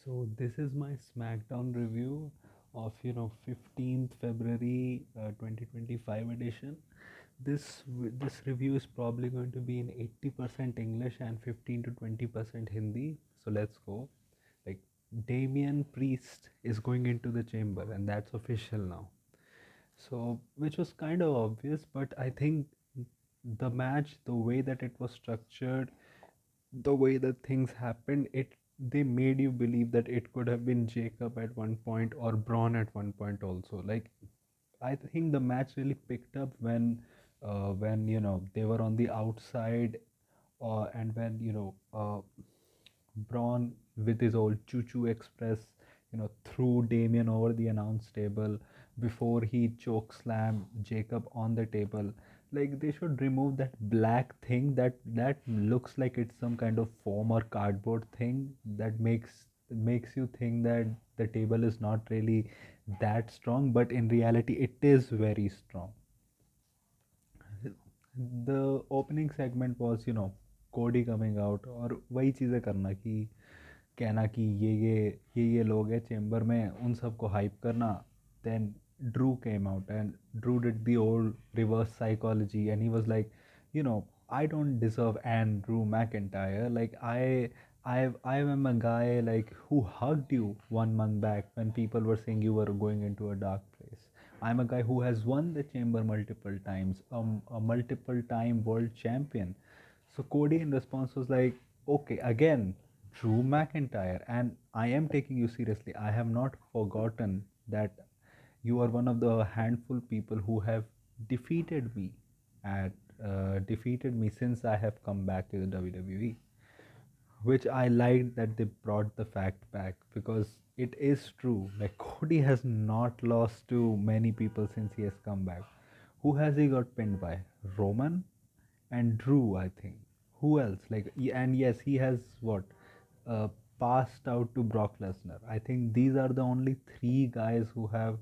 So this is my Smackdown review of 15th February 2025 edition. This review is probably going to be in 80% English and 15 to 20% Hindi. So let's go. Like Damien Priest is going into the chamber and that's official now. So which was kind of obvious, but I think the match, the way that it was structured, the way that things happened, it they made you believe that it could have been Jacob at one point or Braun at one point also. Like I think the match really picked up when they were on the outside, and when Braun with his old Choo Choo Express, threw Damien over the announce table before he choke slammed Jacob on the table. Like they should remove that black thing that looks like it's some kind of foam or cardboard thing that makes you think that the table is not really that strong, but in reality it is very strong. The opening segment was कोडी coming out और वही चीज़ें करना कि कहना कि ये लोग हैं चेम्बर में, उन सबको हाइप करना. Then Drew came out and Drew did the old reverse psychology and he was like, I don't deserve and Drew McIntyre. Like I am a guy like who hugged you 1 month back when people were saying you were going into a dark place. I'm a guy who has won the chamber multiple times, a multiple time world champion. So Cody in response was like, okay, again, Drew McIntyre, and I am taking you seriously. I have not forgotten that you are one of the handful people who have defeated me at defeated me since I have come back to the WWE, which I liked that they brought the fact back because it is true. Like Cody has not lost to many people since he has come back. Who has he got pinned by? Roman and Drew, I think. Who else? And yes, he has what? Uh, Passed out to Brock Lesnar. I think these are the only three guys who have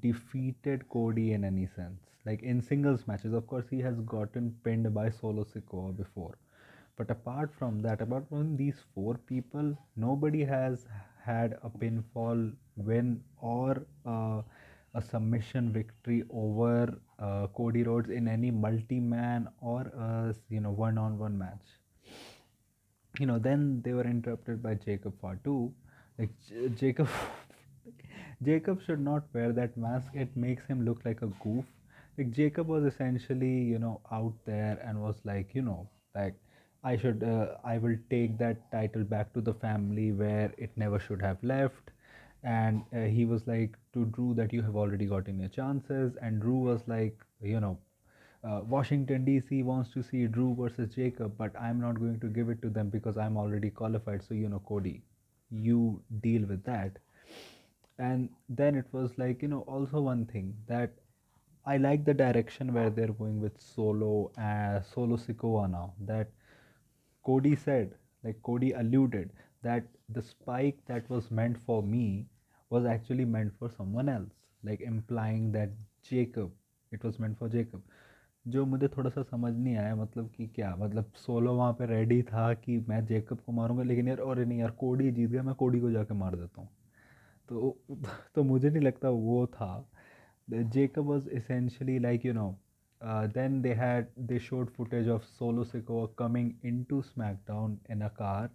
defeated Cody in any sense. Like in singles matches, of course, he has gotten pinned by Solo Sikoa before. But apart from these four people, nobody has had a pinfall win or a submission victory over Cody Rhodes in any multi-man or one-on-one match. Then they were interrupted by Jacob Fatu. Like Jacob, Jacob should not wear that mask. It makes him look like a goof. Like Jacob was essentially, out there and was like, like I will take that title back to the family where it never should have left. And he was like to Drew that you have already gotten your chances. And Drew was like, Washington DC wants to see Drew versus Jacob, but I'm not going to give it to them because I'm already qualified. So Cody, you deal with that. And then it was like, also one thing that I like the direction where they're going with Solo Sikoa now. That Cody said, like Cody alluded, that the spike that was meant for me was actually meant for someone else, like implying that Jacob, it was meant for Jacob. जो मुझे थोड़ा सा समझ नहीं आया, मतलब कि क्या मतलब सोलो वहाँ पे रेडी था कि मैं जेकब को मारूंगा, लेकिन यार और नहीं यार कोडी जीत गया, मैं कोडी को जाके मार देता हूँ. तो तो मुझे नहीं लगता वो था. Jacob was essentially like, then they showed footage of Solo Sikoa coming into SmackDown in a car,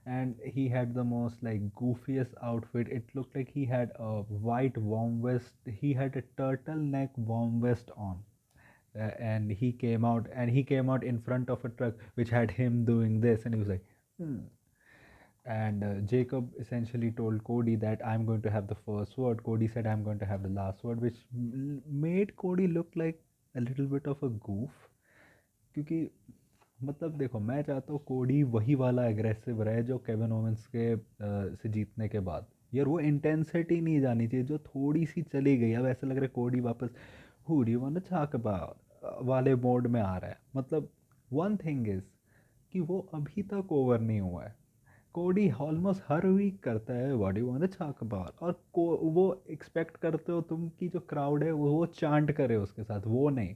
and he had the most like goofiest outfit. It looked like he had a white warm vest. He had a turtleneck warm vest on. And he came out in front of a truck which had him doing this, and he was like, hmm. And Jacob essentially told Cody that I'm going to have the first word. Cody said I'm going to have the last word, which made Cody look like a little bit of a goof. क्योंकि मतलब देखो, मैं चाहता हूँ कोडी वही वाला aggressive रहे जो केविन ओवेंस के से जीतने के बाद. यार वो इंटेंसिटी नहीं जानी चाहिए जो थोड़ी सी चली गई. अब ऐसा लग रहा है कोडी वापस who do you want to talk about वाले मोड में आ रहा है. मतलब वन थिंग इज़ कि वो अभी तक ओवर नहीं हुआ है. कोडी ऑलमोस्ट हर वीक करता है what you want to talk about, और वो एक्सपेक्ट करते हो तुम कि जो क्राउड है वो चांट करे उसके साथ, वो नहीं.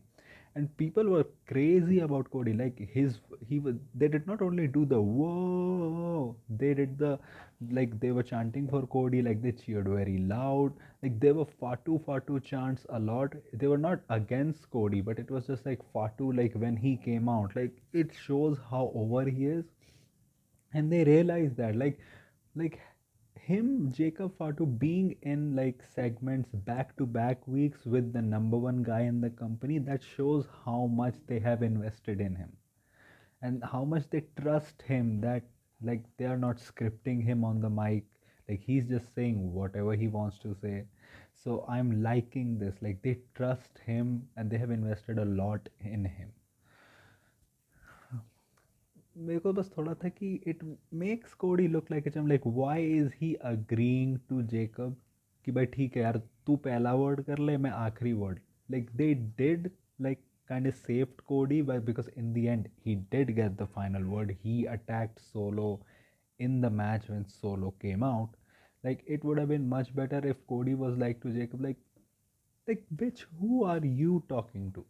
and people were crazy about Cody. Like he was. They did not only do the whoa. They did the like they were chanting for Cody. Like they cheered very loud. Like they were Fatu chants a lot. They were not against Cody, but it was just like Fatu. Like when he came out, like it shows how over he is, and they realize that like him Jacob Fatu being in like segments back to back weeks with the number one guy in the company, that shows how much they have invested in him and how much they trust him, that like they are not scripting him on the mic, like he's just saying whatever he wants to say. So I'm liking this, like they trust him and they have invested a lot in him. मेरे को बस थोड़ा था कि it makes Cody look like a chum, like why is he agreeing to Jacob कि भाई ठीक है यार तू पहला वर्ड कर ले मैं आखिरी word, like they did like kind of saved Cody but because in the end he did get the final word. He attacked Solo in the match when Solo came out. Like it would have been much better if Cody was like to Jacob like bitch who are you talking to?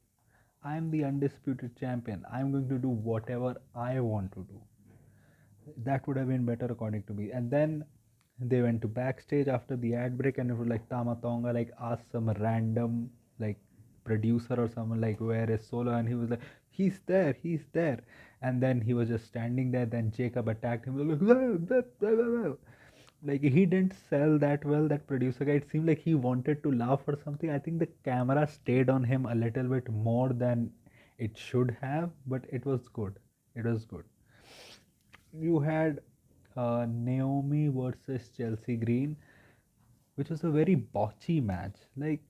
I'm the undisputed champion. I'm going to do whatever I want to do. That would have been better according to me. And then they went to backstage after the ad break and it was like Tama Tonga like asked some random like producer or someone like where is Solo, and he was like he's there, and then he was just standing there. Then Jacob attacked him like "Whoa, whoa, whoa, whoa, whoa." Like he didn't sell that well, that producer guy. It seemed like he wanted to laugh or something. I think the camera stayed on him a little bit more than it should have, but it was good. It was good. You had Naomi versus Chelsea Green, which was a very botchy match. Like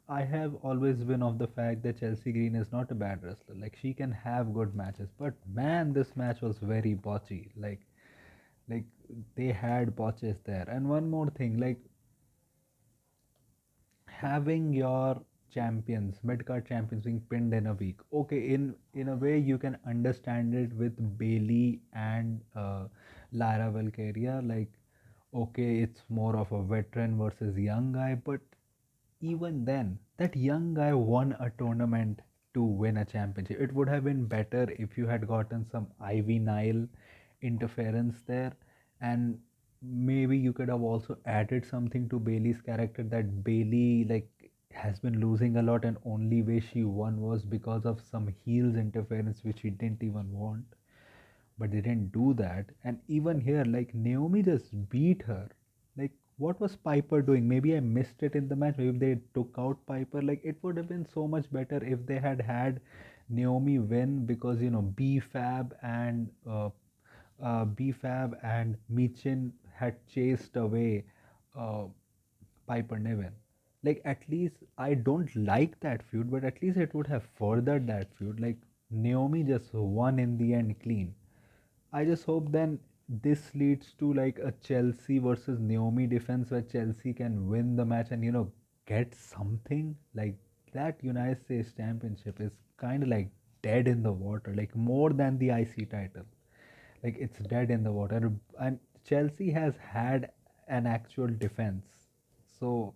I have always been of the fact that Chelsea Green is not a bad wrestler. Like she can have good matches, but man, this match was very botchy. Like they had botches there. And one more thing, like having your champions, mid-card champions being pinned in a week. Okay, in a way you can understand it with Bailey and Lara Valkyria. Like, okay, it's more of a veteran versus young guy, but even then, that young guy won a tournament to win a championship. It would have been better if you had gotten some Ivy Nile interference there, and maybe you could have also added something to Bailey's character, that Bailey like has been losing a lot and only way she won was because of some heels interference which she didn't even want, but they didn't do that. And even here, like Naomi just beat her. Like, what was Piper doing? Maybe I missed it in the match. Maybe they took out Piper. Like, it would have been so much better if they had Naomi win, because B-Fab and Michin had chased away uh, Piper Niven. Like at least I don't like that feud, but at least it would have furthered that feud. Like Naomi just won in the end clean. I just hope then this leads to like a Chelsea versus Naomi defense where Chelsea can win the match and get something like that. United States Championship is kind of like dead in the water, like more than the IC title. Like it's dead in the water, and Chelsea has had an actual defense, so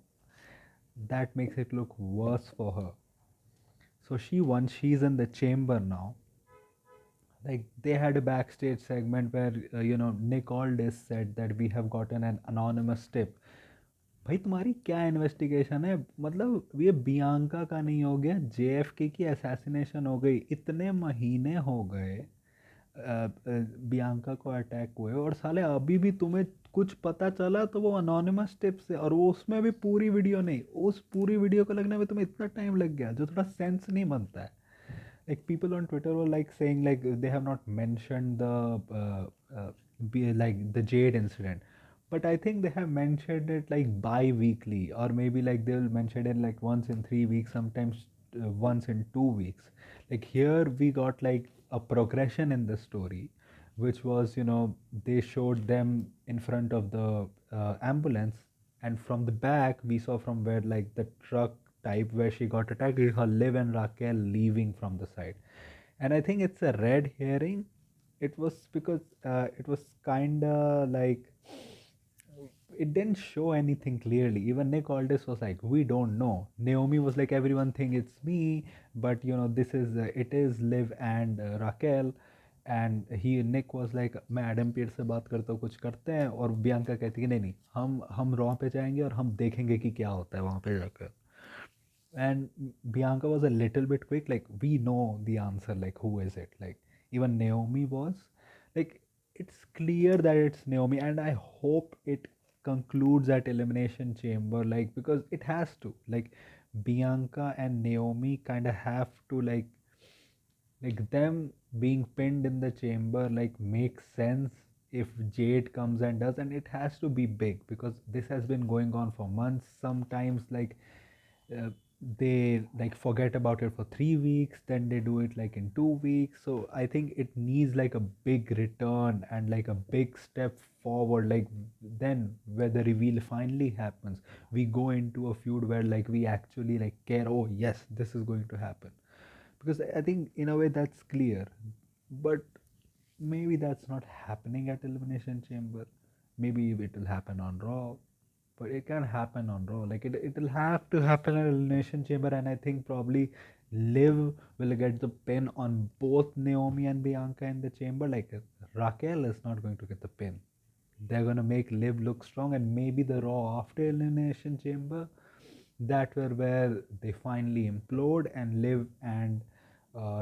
that makes it look worse for her. So she won. She's in the chamber now. Like they had a backstage segment where Nick Aldis said that we have gotten an anonymous tip. भाई तुम्हारी क्या investigation है? मतलब ये Bianca का नहीं हो गया, जेएफके की असैसिनेशन हो गई, इतने महीने हो गए बियांका को अटैक हुए और साले अभी भी तुम्हें कुछ पता चला तो वो अनोनिमस टिप से, और वो उसमें भी पूरी वीडियो नहीं, उस पूरी वीडियो को लगने में तुम्हें इतना टाइम लग गया जो थोड़ा सेंस नहीं बनता है. Like people on Twitter were like saying like they have not mentioned like the Jade incident, but I think they have mentioned it like bi-weekly, or maybe like they'll mention it like once in 3 weeks, sometimes once in 2 weeks. Like here we got like a progression in the story, which was they showed them in front of the ambulance, and from the back we saw from where like the truck type where she got attacked, we saw Liv and Raquel leaving from the side. And I think it's a red herring. It was because it was kind of like it didn't show anything clearly. Even Nick Aldis was like, we don't know. Naomi was like, everyone think it's me, but this is it is Liv and Raquel. And he Nick was like मैं Adam Pierre से बात करता हूँ, कुछ करते हैं, और Bianca कहती है नहीं नहीं, हम रॉ पे जाएंगे और हम देखेंगे कि क्या होता है वहाँ पे जाकर. And Bianca was a little bit quick. Like, we know the answer. Like, who is it? Like, even Naomi was. Like, it's clear that it's Naomi, and I hope it concludes at Elimination Chamber. Like, because it has to. Like, Bianca and Naomi kind of have to, like them being pinned in the chamber, like, makes sense if Jade comes and does, and it has to be big because this has been going on for months. Sometimes, like, uh, they like forget about it for 3 weeks, then they do it like in 2 weeks. So I think it needs like a big return and like a big step forward. Like, then where the reveal finally happens, we go into a feud where like we actually like care. Oh yes, this is going to happen, because I think in a way that's clear. But maybe that's not happening at Elimination Chamber. Maybe it will happen on Raw, but it can't happen on Raw. Like, it'll have to happen at Elimination Chamber, and I think probably Liv will get the pin on both Naomi and Bianca in the chamber. Like, Raquel is not going to get the pin. They're gonna make Liv look strong, and maybe the Raw after Elimination Chamber, that were where they finally implode and Liv and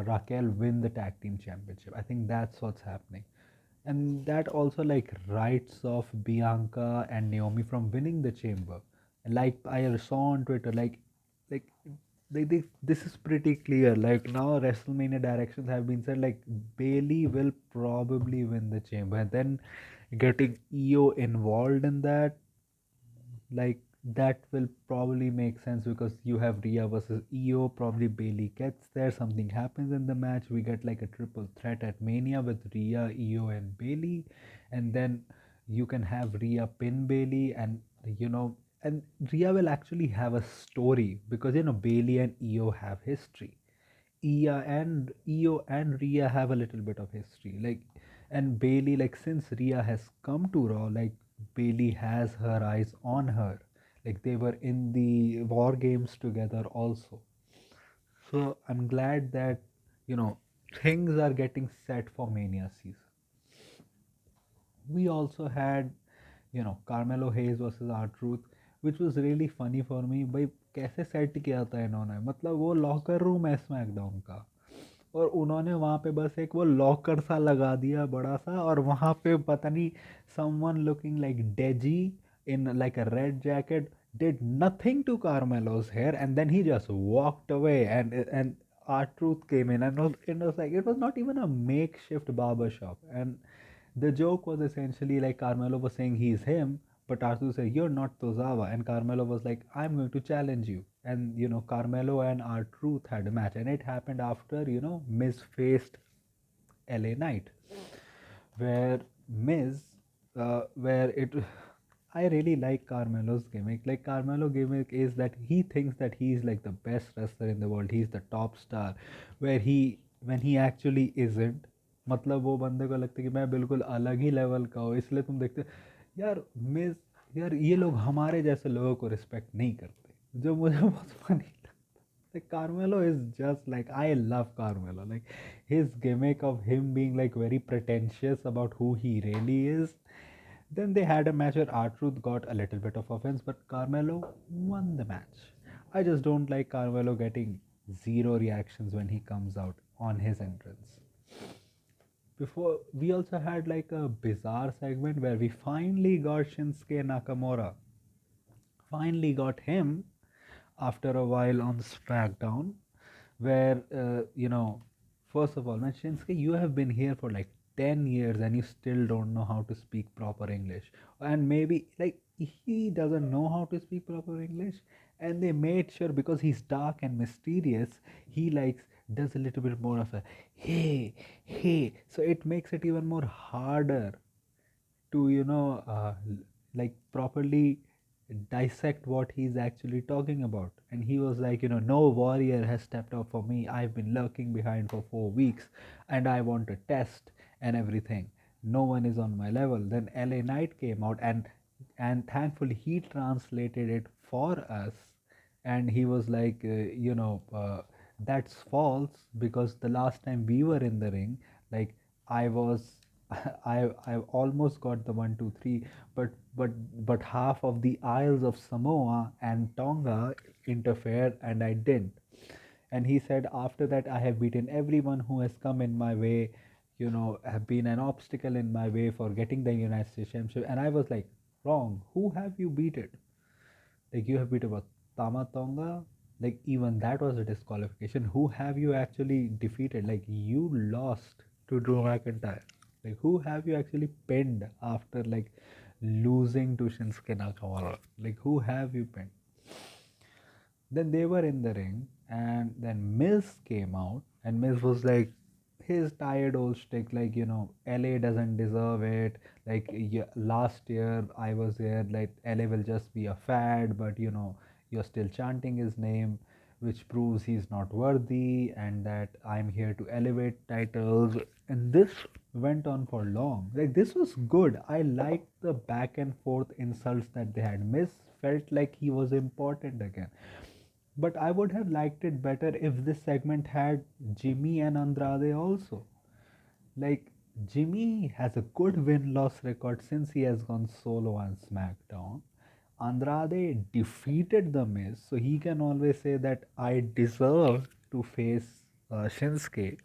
Raquel win the tag team championship. I think that's what's happening, and that also like writes off Bianca and Naomi from winning the chamber. Like I saw on Twitter, like this is pretty clear. Like, now WrestleMania directions have been said. Like, Bailey will probably win the chamber, and then getting EO involved in that, like, that will probably make sense because you have Rhea versus EO. Probably Bailey gets there, something happens in the match, we get like a triple threat at Mania with Rhea, EO, and Bailey, and then you can have Rhea pin Bailey, and and Rhea will actually have a story because Bailey and EO have history. EO and Rhea have a little bit of history. Like, and Bailey, like, since Rhea has come to Raw, like, Bailey has her eyes on her. Like, they were in the War Games together also. So I'm glad that, you know, things are getting set for Mania season. We also had, Carmelo Hayes versus R-Truth, which was really funny for me. भाई कैसे set किया था इन्होंने, मतलब वो locker room है SmackDown का, और उन्होंने वहाँ पे बस एक वो लॉकर सा लगा दिया बड़ा सा, और वहाँ पे पता नहीं someone looking like Deji in like a red jacket did nothing to Carmelo's hair, and then he just walked away, and R-Truth came in, and it was like it was not even a makeshift barber shop. And the joke was essentially like Carmelo was saying he's him, but Arthur said, "You're not Tozawa." And Carmelo was like, "I'm going to challenge you." And, Carmelo and R-Truth had a match. And it happened after, Miz faced LA Knight, where Miz, where it. I really like Carmelo's gimmick. Like, Carmelo gimmick is that he thinks that he's like the best wrestler in the world. He's the top star, where when he actually isn't. मतलब वो बंदे को लगता है कि मैं बिल्कुल अलग ही लेवल का हूँ, इसलिए तुम देखते हो, यार मिस, यार ये लोग हमारे जैसे लोगों को रिस्पेक्ट नहीं करते, जो मुझे बहुत फनी लगता है. Carmelo is just like, I love Carmelo. Like, his gimmick of him being like very pretentious about who he really is. Then they had a match where R-Truth got a little bit of offense, but Carmelo won the match. I just don't like Carmelo getting zero reactions when he comes out on his entrance. Before, we also had like a bizarre segment where we finally got Shinsuke Nakamura. Finally got him after a while on Smackdown, where, first of all, man, Shinsuke, you have been here for like 10 years and you still don't know how to speak proper English. And maybe, like, he doesn't know how to speak proper English. And they made sure, because he's dark and mysterious, he likes does a little bit more of a hey, hey. So it makes it even more harder to, like, properly dissect what he's actually talking about. And he was like, no warrior has stepped up for me. I've been lurking behind for 4 weeks and I want a test and everything. No one is on my level. Then LA Knight came out, and and thankfully he translated it for us. And he was like, that's false, because the last time we were in the ring, like, I was I almost got the 1 2 3, but but half of the isles of Samoa and Tonga interfered and I didn't. And he said, after that I have beaten everyone who has come in my way, have been an obstacle in my way for getting the United States Championship. And I was like, wrong. Who have you beaten? Like, you have beaten what, Tama Tonga? Like, even that was a disqualification. Who have you actually defeated? Like, you lost to Drew McIntyre. Like, who have you actually pinned after like losing to Shinsuke Nakamura? Like, who have you pinned? Then they were in the ring, and then Miz came out, and Miz was like, his tired old shtick, like, LA doesn't deserve it. Like, yeah, last year I was here, like, LA will just be a fad, but you're still chanting his name, which proves he's not worthy, and that I'm here to elevate titles. And this went on for long. Like, this was good. I liked the back and forth insults that they had. Miz felt like he was important again. But I would have liked it better if this segment had Jimmy and Andrade also. Like, Jimmy has a good win loss record since he has gone solo on SmackDown. Andrade defeated The Miz, so he can always say that I deserve to face Shinsuke.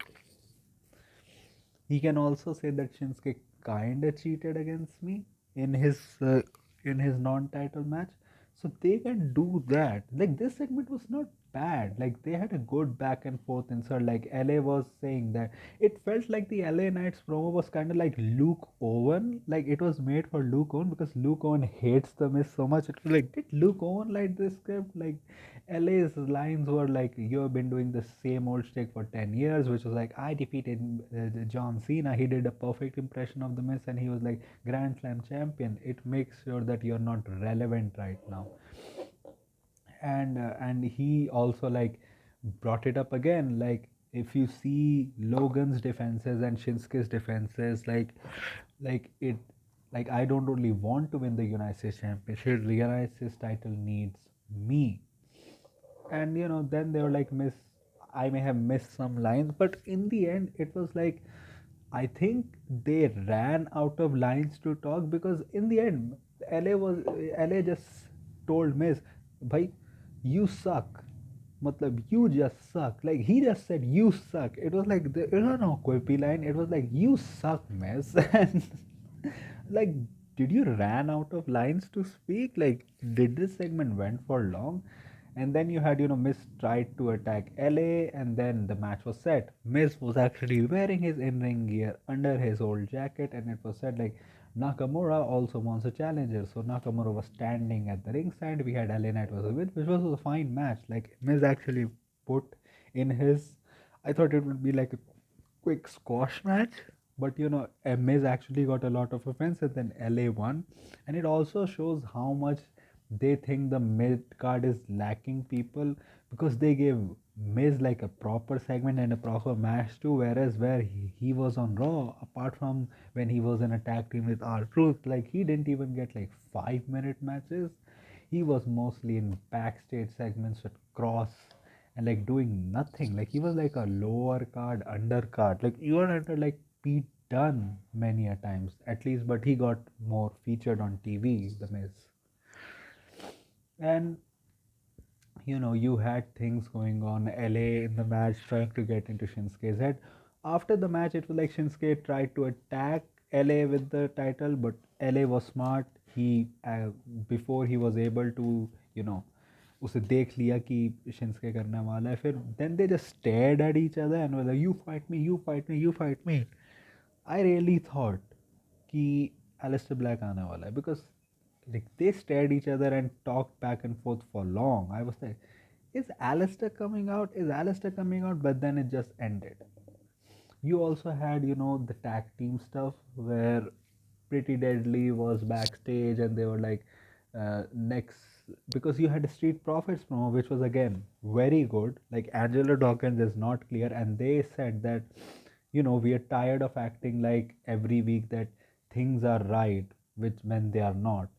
He can also say that Shinsuke kinda cheated against me in his uh, in his non-title match. So they can do that. Like, this segment was not bad. Like, they had a good back and forth insert. Like, LA was saying that it felt like the LA Knights promo was kind of like Luke Owen. Like, it was made for Luke Owen because Luke Owen hates the Miz so much. It was like, did Luke Owen like this script? Like, LA's lines were like, you have been doing the same old shtick for 10 years, which was like, I defeated John Cena. He did a perfect impression of The Miz, and he was like, Grand Slam champion. It makes sure that you're not relevant right now. And he also like brought it up again. Like, if you see Logan's defenses and Shinsuke's defenses, like it, like, I don't really want to win the United States Championship. The United States title needs me. And then they were like, miss I may have missed some lines, but in the end it was like, I think they ran out of lines to talk, because in the end LA just told Miss, bhai, you suck. Matlab, you just suck. Like, he just said, you suck. It was like, it was no quippy line. It was like, you suck, Miss. And like, did you ran out of lines to speak? Like, did this segment went for long? And then you had, Miz tried to attack LA, and then the match was set. Miz was actually wearing his in-ring gear under his old jacket, and it was said like, Nakamura also wants a challenger. So Nakamura was standing at the ringside. We had LA Knight versus Miz, which was a fine match. Like, Miz actually put in his, I thought it would be like a quick squash match, but Miz actually got a lot of offense, and then LA won. And it also shows how much they think the mid card is lacking people, because they gave Miz like a proper segment and a proper match too, whereas where he was on Raw, apart from when he was in a tag team with R-Truth, like, he didn't even get like 5 minute matches. He was mostly in backstage segments with Cross and like doing nothing. Like, he was like a lower card, undercard, like even under like Pete Dunne many a times at least, but he got more featured on TV, the Miz. And you had things going on. LA in the match trying to get into Shinsuke's head. After the match, it was like Shinsuke tried to attack LA with the title, but LA was smart. He before he was able to, उसे देख लिया कि Shinsuke करने वाला है, फिर then they just stared at each other and were like, you fight me, you fight me, you fight me. I really thought कि Aleister Black आने वाला है, because like, they stared each other and talked back and forth for long. I was like, is Alistair coming out? Is Alistair coming out? But then it just ended. You also had, the tag team stuff where Pretty Deadly was backstage, and they were like, next, because you had a Street Profits promo, which was again very good. Like, Angelo Dawkins is not clear, and they said that, we are tired of acting like every week that things are right, which when they are not.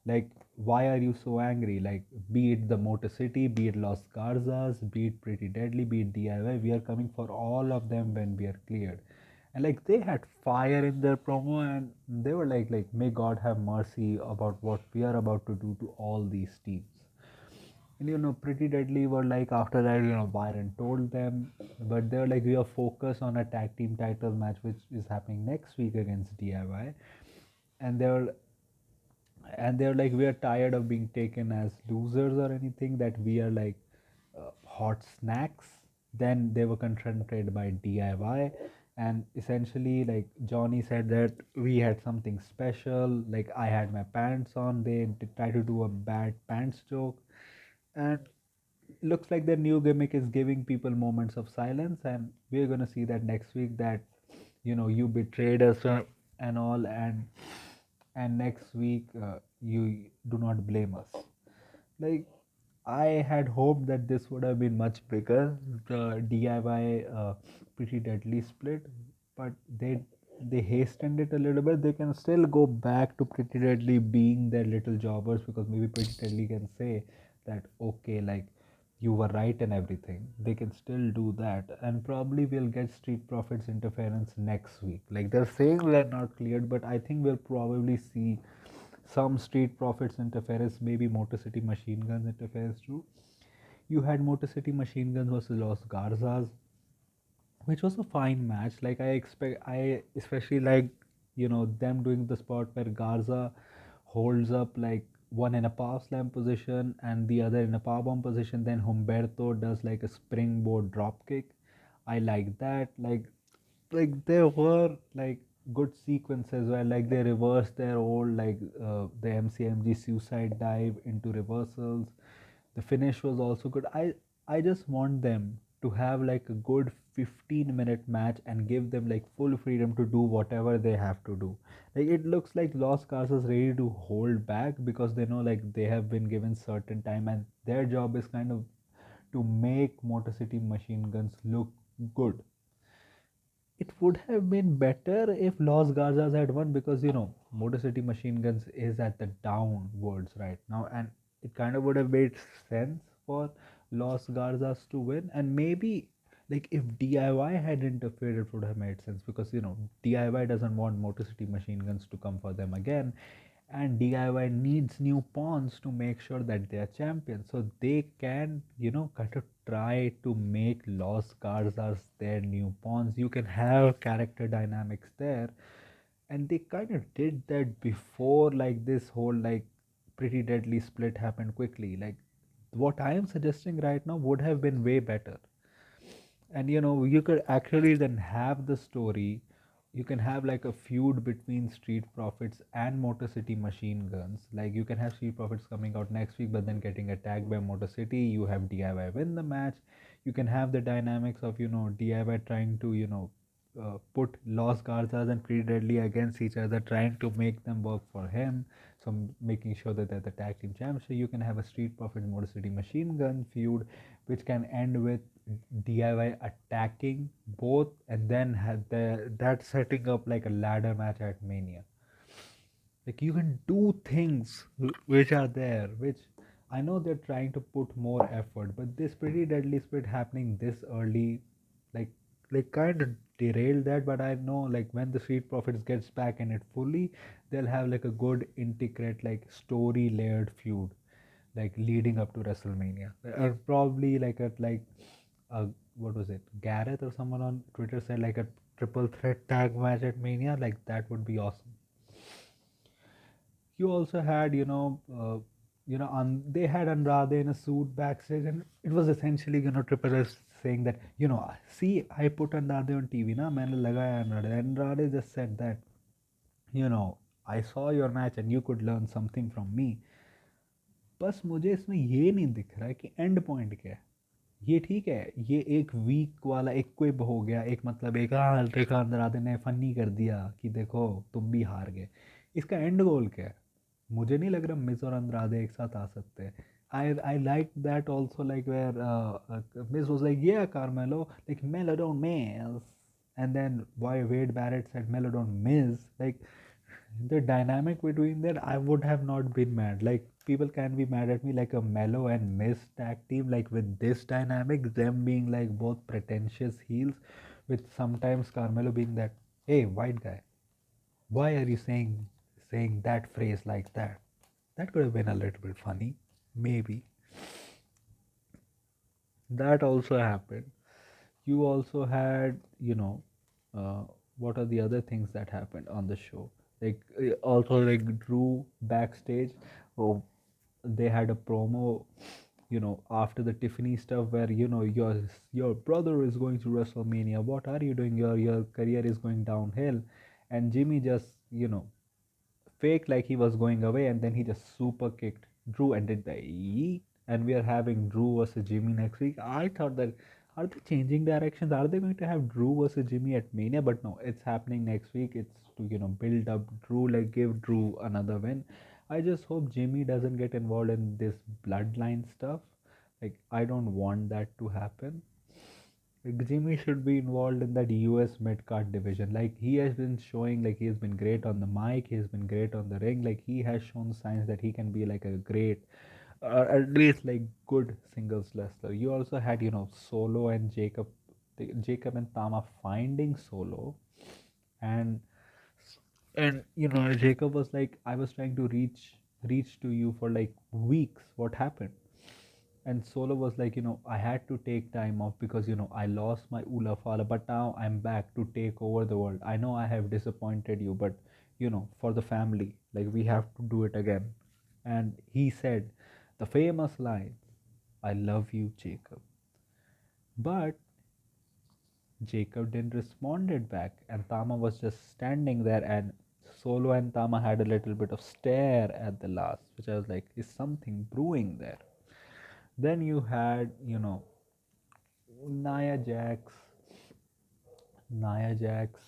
Like, why are you so angry? Like, be it the Motor City, be it Los Garzas, be it Pretty Deadly, be it DIY, we are coming for all of them when we are cleared. And like they had fire in their promo, and they were like may God have mercy about what we are about to do to all these teams. And Pretty Deadly were like, after that, Byron told them, but they were like, we are focused on a tag team title match which is happening next week against DIY. And they're like, we are tired of being taken as losers or anything, that we are like hot snacks. Then they were confronted by DIY, and essentially, like, Johnny said that we had something special, like I had my pants on. They tried to do a bad pants joke, and looks like their new gimmick is giving people moments of silence, and we're gonna see that next week, that you betrayed us, and all, and next week you do not blame us. Like, I had hoped that this would have been much bigger, the DIY Pretty Deadly split, but they hastened it a little bit. They can still go back to Pretty Deadly being their little jobbers, because maybe Pretty Deadly can say that, okay, like, you were right and everything. They can still do that, and probably we'll get Street Profits interference next week. Like, they're saying they're not cleared, but I think we'll probably see some Street Profits interference, maybe Motor City Machine Guns interference too. You had Motor City Machine Guns versus Los Garzas, which was a fine match. Like, I especially like them doing the spot where Garza holds up like one in a power slam position and the other in a power bomb position. Then Humberto does like a springboard drop kick. I like that. Like there were like good sequences where like they reversed their old the MCMG suicide dive into reversals. The finish was also good. I just want them to have like a good 15-minute match and give them like full freedom to do whatever they have to do. Like, it looks like Los Casas ready to hold back because they know like they have been given certain time, and their job is kind of to make Motor City Machine Guns look good. It would have been better if Los Garzas had won, because Motor City Machine Guns is at the downwards right now, and it kind of would have made sense for Los Garzas to win. And maybe like if DIY had interfered, it would have made sense, because DIY doesn't want Motor City Machine Guns to come for them again, and DIY needs new pawns to make sure that they are champions. So they can, kind of try to make Los Garzas their new pawns. You can have character dynamics there. And they kind of did that before, like, this whole, like, Pretty Deadly split happened quickly. Like, what I am suggesting right now would have been way better. And you could actually then have the story. You can have like a feud between Street Profits and Motor City Machine Guns. Like, you can have Street Profits coming out next week but then getting attacked by Motor City. You have DIY win the match. You can have the dynamics of DIY trying to put Los Garzas and Pretty Deadly against each other, trying to make them work for him, so making sure that they're the tag team champs. So you can have a Street Profits Motor City Machine Gun feud, which can end with DIY attacking both, and then had that setting up like a ladder match at Mania. Like, you can do things which are there, which I know they're trying to put more effort, but this Pretty Deadly split happening this early, like like kind of derailed that. But I know like when the Street Profits gets back in it fully, they'll have like a good integrate like story layered feud, like leading up to WrestleMania. Or probably like what was it? Gareth or someone on Twitter said like a triple threat tag match at Mania. Like, that would be awesome. You also had they had Andrade in a suit backstage, and it was essentially Triple H saying that see, I put Andrade on TV na, मैंने लगाया Andrade. Andrade just said that I saw your match and you could learn something from me. बस मुझे इसमें ये नहीं दिख रहा है कि एंड पॉइंट क्या है. ये ठीक है, ये एक वीक वाला एक क्विब हो गया, एक मतलब एक हाँ देखा अंदरादे ने फनी कर दिया कि देखो तुम भी हार गए. इसका एंड गोल क्या है? मुझे नहीं लग रहा मिज और अंद्रादे एक साथ आ सकते हैं. I like that also, like where Miz was like, yeah, Carmelo, like Melo don't Miz, and then why Wade Barrett said Melo don't Miz. Like, The dynamic between that, I would have not been mad. Like, people can be mad at me like a Mellow and Miss tag team, like with this dynamic, them being like both pretentious heels, with sometimes Carmelo being that, hey, white guy, why are you saying that phrase like that? That could have been a little bit funny, maybe. That also happened. You also had, uh, what are the other things that happened on the show? Like, also like Drew backstage. Oh, they had a promo, after the Tiffany stuff, where your brother is going to WrestleMania. What are you doing? Your career is going downhill, and Jimmy just, fake like he was going away, and then he just super kicked Drew and did the yeet. And we are having Drew versus Jimmy next week. I thought that, are they changing directions? Are they going to have Drew versus Jimmy at Mania? But no, it's happening next week. It's to build up Drew, like give Drew another win. I just hope Jimmy doesn't get involved in this bloodline stuff. Like, I don't want that to happen. Like, Jimmy should be involved in that US mid card division. Like, he has been showing, like, he has been great on the mic, he has been great on the ring. Like, he has shown signs that he can be like a great, at least like good singles wrestler. You also had, Solo and Jacob, Jacob and Tama finding Solo, and Jacob was like, I was trying to reach to you for like weeks. What happened? And Solo was like, I had to take time off because I lost my Ula Fala, but now I'm back to take over the world. I know I have disappointed you, but for the family, like, we have to do it again. And he said the famous line, I love you, Jacob. But Jacob didn't responded back, and Tama was just standing there, and Solo and Tama had a little bit of stare at the last, which I was like, is something brewing there? Then you had, Nia Jax, Nia Jax,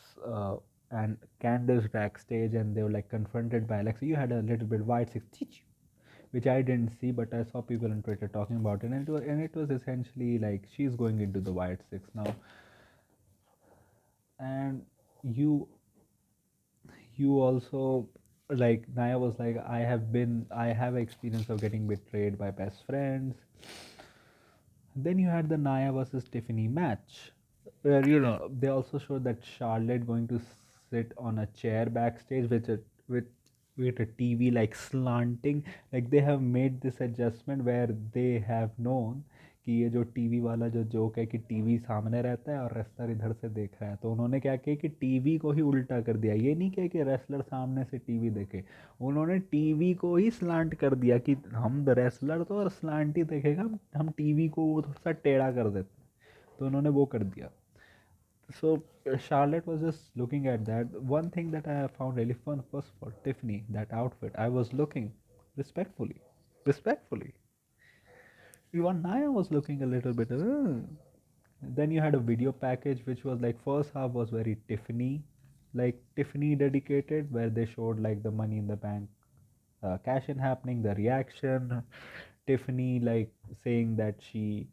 and Candace backstage, and they were like confronted by Alexa. You had a little bit white six, which I didn't see, but I saw people on Twitter talking about it, and it was essentially like she's going into the white six now, and you you also, like, Naya was like, I have experience of getting betrayed by best friends. Then you had the Naya versus Tiffany match, where they also showed that Charlotte going to sit on a chair backstage with with a TV like slanting. Like, they have made this adjustment where they have known कि ये जो TV वाला जो joke है कि TV सामने रहता है और रेसलर इधर से देख रहा है, तो उन्होंने क्या किया कि टीवी को ही उल्टा कर दिया। ये नहीं किया कि रेसलर सामने से टीवी देखे, उन्होंने टीवी को ही स्लांट कर दिया कि हम रेसलर तो और स्लांट ही देखेगा, हम टीवी को थोड़ा सा टेढ़ा कर देते हैं। तो उन्होंने वो कर दिया। So Charlotte was just looking at that. One thing that I found really fun was for Tiffany, that outfit. I was looking respectfully, respectfully. Even Naya was looking a little bit. Then you had a video package which was like, first half was very Tiffany, like Tiffany dedicated, where they showed like the Money in the Bank cash in happening, the reaction, Tiffany like saying that she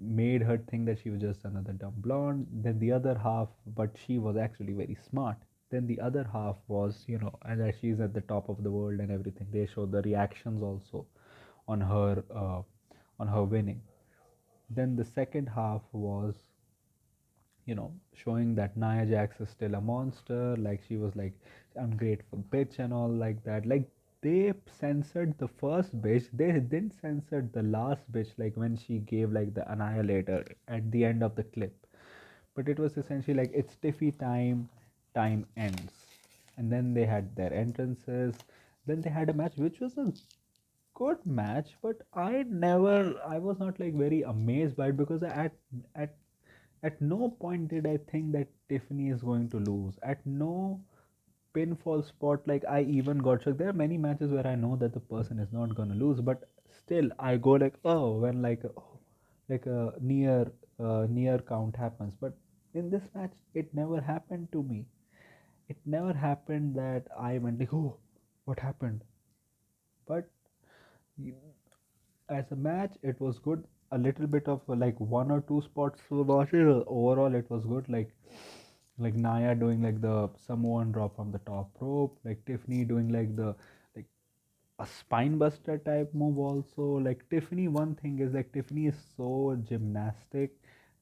made her think that she was just another dumb blonde. Then the other half, but she was actually very smart. Then the other half was, and that she's at the top of the world and everything. They showed the reactions also on her winning. Then the second half was, showing that Nia Jax is still a monster. Like, she was like ungrateful bitch and all like that. Like, they censored the first bitch. They didn't censor the last bitch. Like, when she gave like the annihilator at the end of the clip. But it was essentially like, it's Tiffy time. Time ends. And then they had their entrances. Then they had a match which was a good match, but I was not like very amazed by it, because at at no point did I think that Tiffany is going to lose. At no pinfall spot, like, I even got shocked. There are many matches where I know that the person is not gonna lose, but still I go like, oh, when like, oh, like a near count happens. But in this match, it never happened to me. It never happened that I went like, oh, what happened? But as a match, it was good. A little bit of like one or two spots to watch it. Overall, it was good. Like, like Naya doing like the Samoan drop from the top rope, like Tiffany doing like a spine buster type move also. Like Tiffany, one thing is like Tiffany is so gymnastic.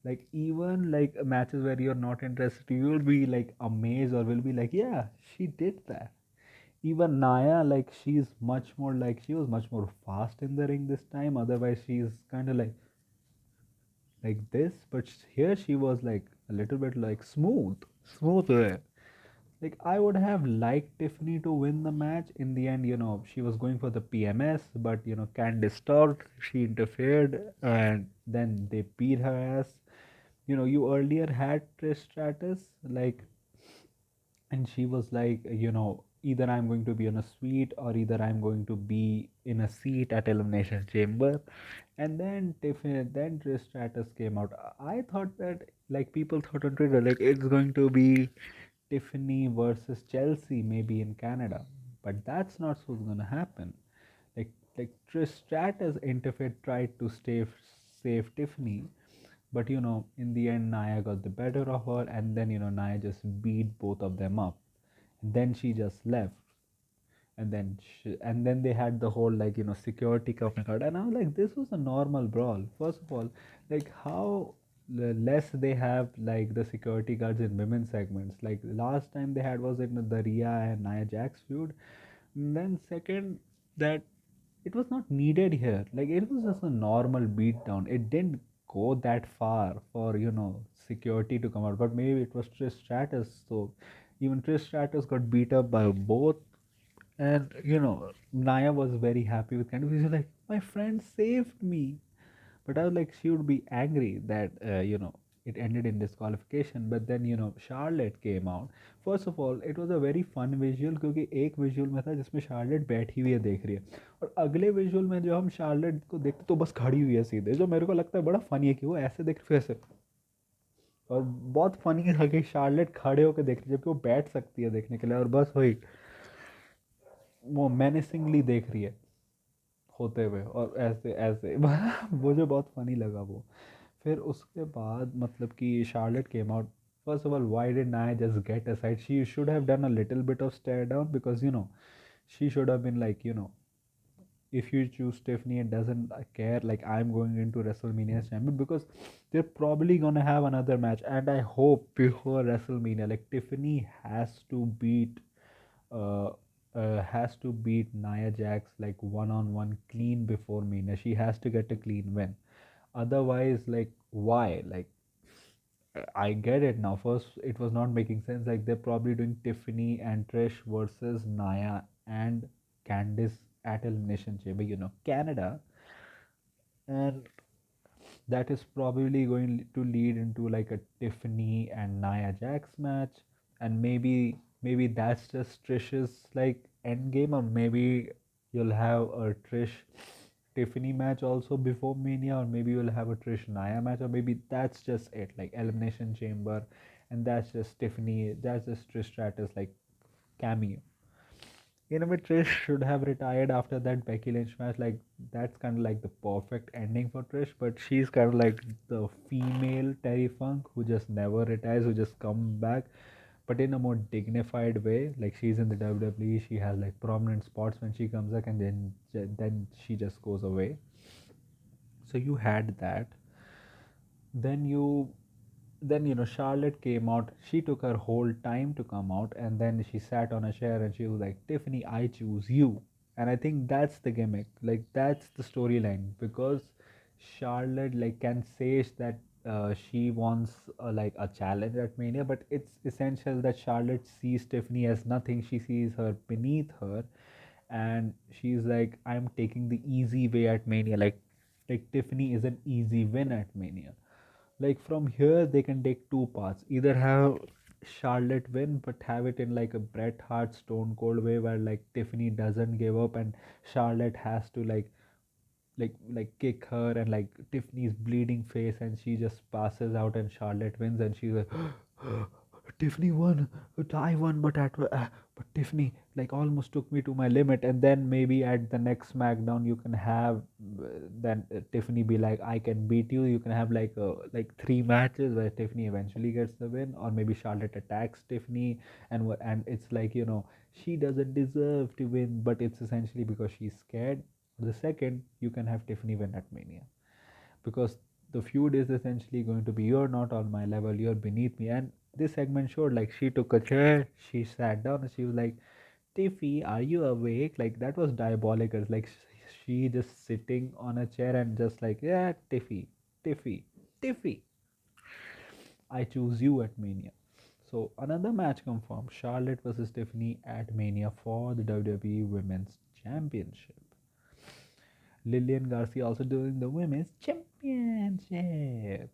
Like even like matches where you're not interested, you will be like amazed or will be like, yeah, she did that. Even Naya, like she was much more fast in the ring this time. Otherwise, she's kind of like this, but here she was like a little bit like smoother. Like I would have liked Tiffany to win the match. In the end, she was going for the PMS, but Candice stopped. She interfered, and then they beat her ass. You earlier had Trish Stratus, like, and she was like, either I'm going to be on a suite or either I'm going to be in a seat at Elimination Chamber. And then Trish Stratus came out. I thought that, like, people thought on Twitter, like, it's going to be Tiffany versus Chelsea, maybe in Canada. But that's not what's gonna happen. Like, like Trish Stratus interfered, tried to save Tiffany, but in the end, Naya got the better of her, and then Naya just beat both of them up. And then she just left, and then they had the whole like security coming out, and I was like, this was a normal brawl. First of all, like how less they have like the security guards in women's segments. Like last time they had was in the Rhea and Nia Jax feud. And then second, that it was not needed here. Like it was just a normal beatdown. It didn't go that far for security to come out. But maybe it was Trish Stratus, so even Trish Stratus got beat up by both. And Naya was very happy with Candice. She was like, my friend saved me. But I was like, she would be angry that it ended in disqualification. But then Charlotte came out. First of all, it was a very fun visual क्योंकि एक visual में था जिसमें Charlotte बैठी हुई है देख रही है, और अगले विजुअल में जो हम शार्लेट को देखते तो बस खड़ी हुई है सीधे, जो मेरे को लगता है बड़ा फनी है कि वो ऐसे देख फिर ऐसे। और बहुत फनी था कि शार्लेट खड़े होकर देख रही है जबकि वो बैठ सकती है देखने के लिए, और बस वही वो मैनेसिंगली देख रही है होते हुए और ऐसे ऐसे मुझे बहुत फनी लगा वो। फिर उसके बाद मतलब कि Charlotte came out. First of all, why did I just get aside? She should have done a little bit of stare down because she should have been like, if you choose Tiffany and doesn't care, like I'm going into WrestleMania as champion, because they're probably gonna have another match, and I hope before WrestleMania, like Tiffany uh, has to beat Nia Jax like one on one clean before Mania. She has to get a clean win. Otherwise, like why? Like I get it now. First, it was not making sense. Like they're probably doing Tiffany and Trish versus Naya and Candice at Elimination Chamber, Canada, and that is probably going to lead into like a Tiffany and Nia Jax match, and maybe that's just Trish's like end game, or maybe you'll have a Trish Tiffany match also before Mania, or maybe you'll have a Trish Nia match, or maybe that's just it, like Elimination Chamber, and that's just Tiffany, that's just Trish Stratus like cameo. Trish should have retired after that Becky Lynch match. Like that's kind of like the perfect ending for Trish, but she's kind of like the female Terry Funk who just never retires, who just comes back, but in a more dignified way. Like she's in the WWE, she has like prominent spots when she comes back, and then she just goes away. So you had that. Then Charlotte came out. She took her whole time to come out, and then she sat on a chair and she was like, Tiffany, I choose you. And I think that's the gimmick, like that's the storyline, because Charlotte like can say that she wants like a challenge at Mania, but it's essential that Charlotte sees Tiffany as nothing. She sees her beneath her, and she's like, I'm taking the easy way at Mania. Like Tiffany is an easy win at Mania. Like from here they can take two paths: either have Charlotte win but have it in like a Bret Hart Stone Cold way, where like Tiffany doesn't give up and Charlotte has to like kick her, and like Tiffany's bleeding face and she just passes out and Charlotte wins and she's like Tiffany won. I won, but Tiffany like almost took me to my limit. And then maybe at the next SmackDown, you can have then Tiffany be like, I can beat you. You can have like three matches where Tiffany eventually gets the win, or maybe Charlotte attacks Tiffany, and it's like she doesn't deserve to win, but it's essentially because she's scared. The second, you can have Tiffany win at Mania because the feud is essentially going to be you're not on my level, you're beneath me. And this segment showed like she took a chair, she sat down, and she was like, Tiffy, are you awake? Like that was diabolical. Like she just sitting on a chair and just like, yeah, Tiffy, Tiffy, Tiffy, I choose you at Mania. So another match confirmed: Charlotte versus Tiffany at Mania for the WWE Women's Championship. Lillian Garcia also doing the Women's Championship.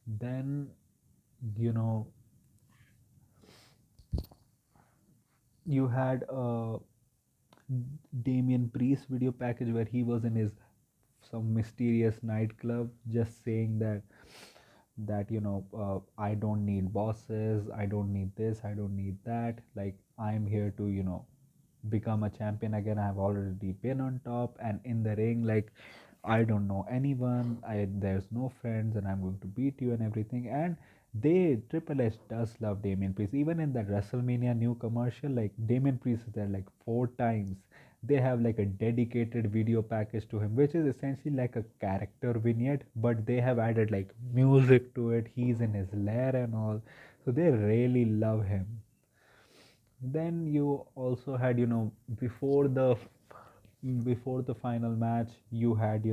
Then, you know, you had a Damien Priest video package where he was in his some mysterious nightclub just saying that I don't need bosses, I don't need this, I don't need that, like I'm here to become a champion again. I've already been on top and in the ring, like I don't know anyone, there's no friends, and I'm going to beat you and everything. And they Triple H does love Damien Priest. Even in that WrestleMania new commercial, like Damien Priest is there like four times. They have like a dedicated video package to him, which is essentially like a character vignette, but they have added like music to it. He's in his lair and all, so they really love him. Then you also had, before the final match, you had,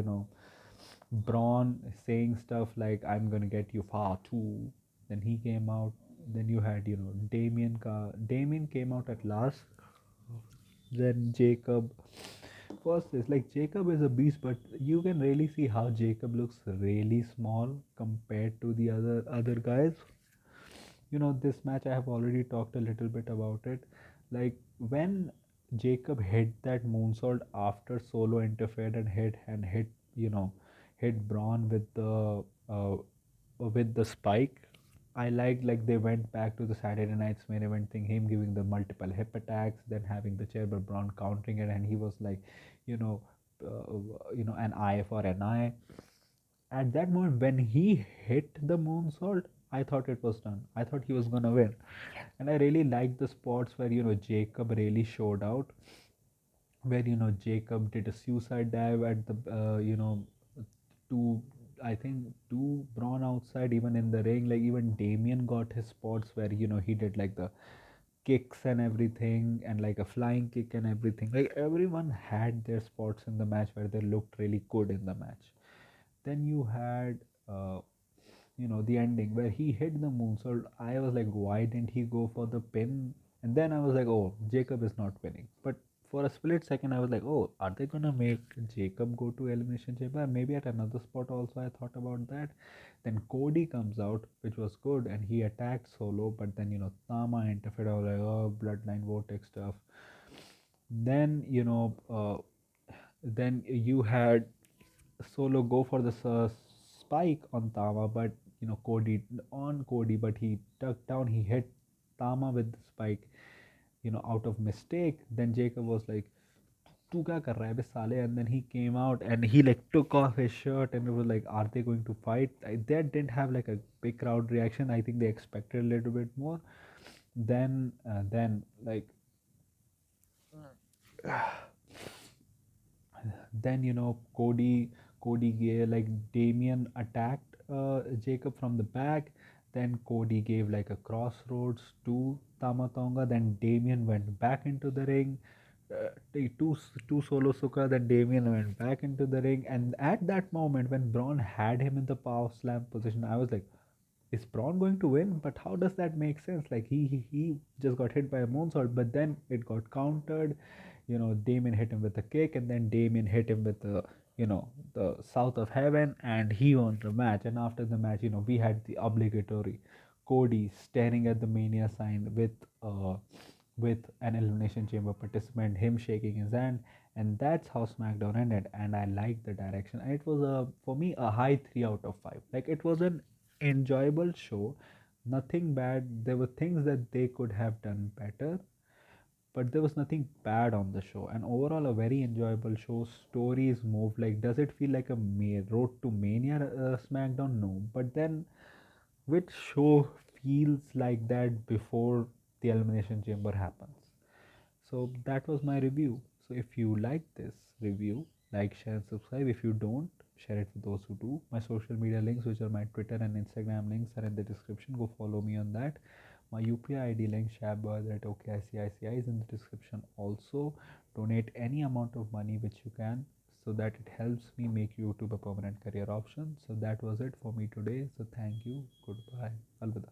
Braun saying stuff like, I'm gonna get you far too. Then he came out. Then you had, Damien came out at last. Then Jacob. First is like Jacob is a beast, but you can really see how Jacob looks really small compared to the other guys. This match I have already talked a little bit about it. Like when Jacob hit that moonsault after Solo interfered and hit you know hit Braun uh, with the spike. I like they went back to the Saturday Night's main event thing, him giving the multiple hip attacks, then having the chair, but Braun countering it, and he was like, you know, an eye for an eye. At that moment, when he hit the moonsault, I thought it was done. I thought he was gonna win, and I really liked the spots where Jacob really showed out, where Jacob did a suicide dive at the two I think two Braun outside, even in the ring. Like even Damien got his spots where he did like the kicks and everything, and like a flying kick and everything. Like everyone had their spots in the match where they looked really good in the match. Then you had the ending where he hit the moonsault. I was like, why didn't he go for the pin? And then I was like, oh, Jacob is not winning. But for a split second, I was like, oh, are they gonna make Jacob go to Elimination Chamber? Maybe at another spot also. I thought about that. Then Cody comes out, which was good, and he attacked Solo. But then Tama interfered. I was like, oh, Bloodline Vortex stuff. Then then you had Solo go for the spike on Tama, but Cody, but he tucked down. He hit Tama with the spike, out of mistake. Then Jacob was like, "तू क्या कर रहा है बे साले?" And then he came out and he like took off his shirt, and it was like, "Are they going to fight?" That didn't have like a big crowd reaction. I think they expected a little bit more. Then like then Cody gave like Damien attacked Jacob from the back. Then Cody gave like a crossroads to Tamatonga. Then Damien went back into the ring. Two solo suka. Then Damien went back into the ring. And at that moment, when Braun had him in the power slam position, I was like, is Braun going to win? But how does that make sense? Like he just got hit by a moonsault, but then it got countered. Damien hit him with a kick, and then Damien hit him with the South of Heaven, and he won the match. And after the match, we had the obligatory Cody staring at the Mania sign with an Elimination Chamber participant, him shaking his hand, and that's how SmackDown ended. And I liked the direction. And it was for me a high 3 out of 5. Like it was an enjoyable show, Nothing bad. There were things that they could have done better, but there was nothing bad on the show. And overall, a very enjoyable show. Stories move. Like, does it feel like a road to mania SmackDown? No. But then, which show feels like that before the Elimination Chamber happens? So that was my review. So if you like this review, like, share, and subscribe. If you don't, share it with those who do. My social media links, which are my Twitter and Instagram links, are in the description. Go follow me on that. My UPI ID link, shabboy@okicici, is in the description. Also, donate any amount of money which you can, so that it helps me make YouTube a permanent career option. So that was it for me today. So thank you. Goodbye. Alvida.